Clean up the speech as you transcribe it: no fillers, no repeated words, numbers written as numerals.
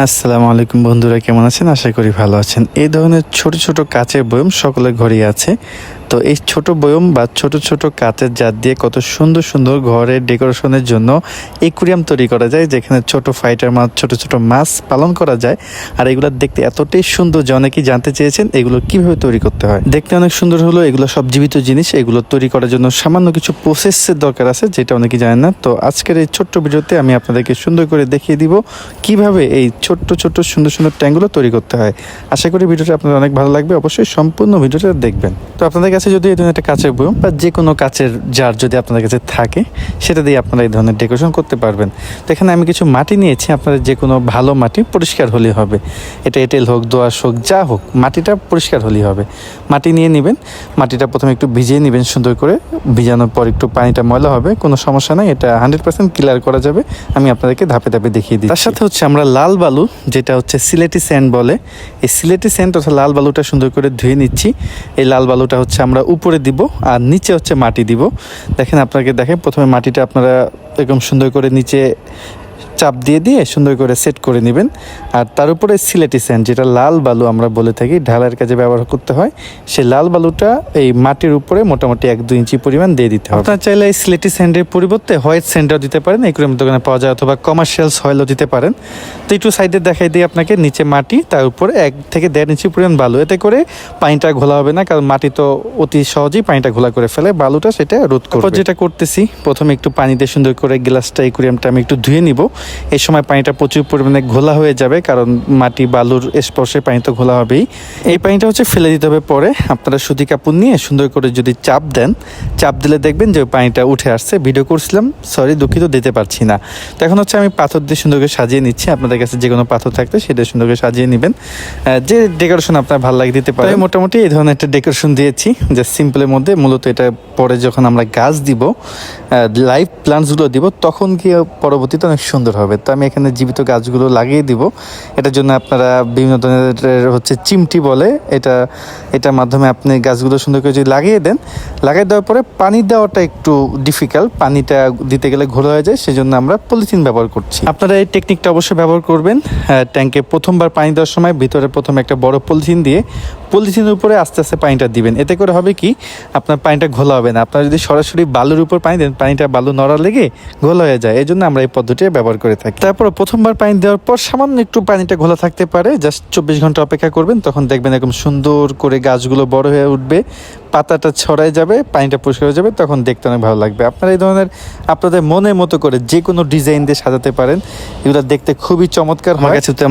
আসসালামু আলাইকুম বন্ধুরা, কেমন আছেন? আশা করি ভালো আছেন। এই ধরনের ছোট ছোট কাচের বয়ম সকলের ঘরেই আছে। তো এই ছোট বয়ম বা ছোট ছোট কাচের জার দিয়ে কত সুন্দর সুন্দর ঘরের ডেকোরেশনের জন্য একুরিয়াম তৈরি করা যায়, যেখানে ছোট ফাইটার মাছ, ছোট ছোট মাছ পালন করা যায়। আর এগুলো দেখতে এতটাই সুন্দর যে অনেকেই জানতে চেয়েছেন এগুলো কিভাবে তৈরি করতে হয়। দেখতে অনেক সুন্দর হলো, এগুলো সব জীবিত জিনিস। এগুলো তৈরি করার জন্য সামান্য কিছু প্রসেসের দরকার আছে, যেটা অনেকেই জানেন না। তো আজকের এই ছোট্ট ভিডিওতে আমি আপনাদেরকে সুন্দর করে দেখিয়ে দিব কিভাবে এই ছোট্ট ছোট্ট সুন্দর সুন্দর ট্যাঙ্কগুলো তৈরি করতে হয়। আশা করি ভিডিওটা আপনাদের অনেক ভালো লাগবে, অবশ্যই সম্পূর্ণ ভিডিওটা দেখবেন। তো আপনাদের কাছে যদি এই ধরনের একটা কাচের বয়ম বা যে কোনো কাচের জার যদি আপনাদের কাছে থাকে, সেটা দিয়ে আপনারা এই ধরনের ডেকোরেশন করতে পারবেন। তো এখানে আমি কিছু মাটি নিয়েছি, আপনাদের যে কোনো ভালো মাটি পরিষ্কার হলেই হবে। এটা এঁটেল হোক, দোআঁশ হোক, যা হোক, মাটিটা পরিষ্কার হলেই হবে। মাটি নিয়ে নেবেন, মাটিটা প্রথমে একটু ভিজিয়ে নেবেন সুন্দর করে। ভিজানোর পর একটু পানিটা ময়লা হবে, কোনো সমস্যা নাই, এটা 100% ক্লিয়ার করা যাবে। আমি আপনাদেরকে ধাপে ধাপে দেখিয়ে দিই। তার সাথে হচ্ছে আমরা লাল বালু, যেটা হচ্ছে সিলেটি স্যান্ড বলে, এই সিলেটি স্যান্ড অর্থাৎ লাল বালুটা সুন্দর করে ধুয়ে নিচ্ছি। এই লাল বালুটা হচ্ছে আমরা উপরে দিব আর নিচে হচ্ছে মাটি দিব। দেখেন, আপনাকে দেখেন, প্রথমে মাটিটা আপনারা এরকম সুন্দর করে নিচে চাপ দিয়ে দিয়ে সুন্দর করে সেট করে নেবেন। আর তার উপরে সিলেটি স্যান্ড, যেটা লাল বালু আমরা বলে থাকি, ঢালাইয়ের কাজে ব্যবহার করতে হয়, সেই লাল বালুটা এই মাটির উপরে মোটামুটি 1-2 ইঞ্চি পরিমাণ দিয়ে দিতে হবে। আপনারা চাইলে এই সিলেটি স্যান্ডের পরিবর্তে হোয়াইট স্যান্ডও দিতে পারেন, এগুলো দোকানে পাওয়া যায়, অথবা কমার্শিয়াল সয়েলও দিতে পারেন। তো একটু সাইডে দেখাই দিই আপনাকে, নিচে মাটি, তার উপরে 1 থেকে 1.5 ইঞ্চি পরিমাণ বালু। এতে করে পানিটা ঘোলা হবে না, কারণ মাটি তো অতি সহজেই পানিটা ঘোলা করে ফেলে, বালুটা সেটা রোধ করবে। যেটা করতেছি, প্রথমে একটু পানিতে সুন্দর করে গ্লাসটা, একুরিয়ামটা আমি একটু ধুয়ে নিব। এই সময় পানিটা প্রচুর পরিমাণে ঘোলা হয়ে যাবে, কারণ মাটি বালুর স্পর্শে পানি তো ঘোলা হবেই। এই পানিটা হচ্ছে ফেলে দিতে হবে। পরে আপনারা সুতি কাপড় নিয়ে সুন্দর করে যদি চাপ দেন, চাপ দিলে দেখবেন যে পানিটা উঠে আসছে। ভিডিও করছিলাম, সরি দুঃখিত, দিতে পারছি না। তো এখন হচ্ছে আমি পাথর দিয়ে সুন্দর করে সাজিয়ে নিচ্ছি। আপনাদের কাছে যে কোনো পাথর থাকলে সেটা সুন্দর করে সাজিয়ে নেবেন, যে ডেকোরেশন আপনার ভালো লাগে দিতে পারেন। মোটামুটি এই ধরনের একটা ডেকোরেশন দিয়েছি, যে সিম্পলের মধ্যে। মূলত এটা পরে যখন আমরা গাছ দিব, লাইভ প্লান্টসগুলো দিব, তখন কি পরবর্তীতে অনেক সুন্দর হবে। তো আমি এখানে জীবিত গাছগুলো লাগিয়ে দিব। এটার জন্য আপনারা বিভিন্ন ধরনের হচ্ছে চিমটি বলে, এটার মাধ্যমে আপনি গাছগুলো সুন্দর করে যদি লাগিয়ে দেন, লাগিয়ে দেওয়ার পরে পানি দেওয়াটা একটু ডিফিকাল্ট, পানিটা দিতে গেলে ঘোলা হয়ে যায়, সেজন্য আমরা পলিথিন ব্যবহার করছি। আপনারা এই টেকনিকটা অবশ্যই ব্যবহার করবেন। ট্যাঙ্কে প্রথমবার পানি দেওয়ার সময় ভিতরে প্রথমে একটা বড় পলিথিন দিয়ে পলিথিনের উপরে আস্তে আস্তে পানিটা দিবেন। এতে করে হবে কি, আপনার পানিটা ঘোলা হবে না। আপনারা যদি সরাসরি বালুর উপর পানি দেন, পানিটা বালু নড়া লেগে ঘোলা হয়ে যায়। এই জন্য আমরা এই পদ্ধতিটা ব্যবহার করে থাকি। তারপর প্রথমবার পানি দেওয়ার পর সামান্য একটু পানিটা ঘোলা থাকতে পারে, জাস্ট 24 ঘন্টা অপেক্ষা করবেন। তখন দেখবেন এরকম সুন্দর করে গাছগুলো বড় হয়ে উঠবে, পাতাটা ছড়ায় যাবে, পানিটা পরিষ্কার হয়ে যাবে, তখন দেখতে অনেক ভালো লাগবে। আপনারা এই ধরনের আপনাদের মনের মতো করে যে কোনো ডিজাইন দিয়ে সাজাতে পারেন, এগুলো দেখতে খুবই চমৎকার হয়। আমার কাছে তেমন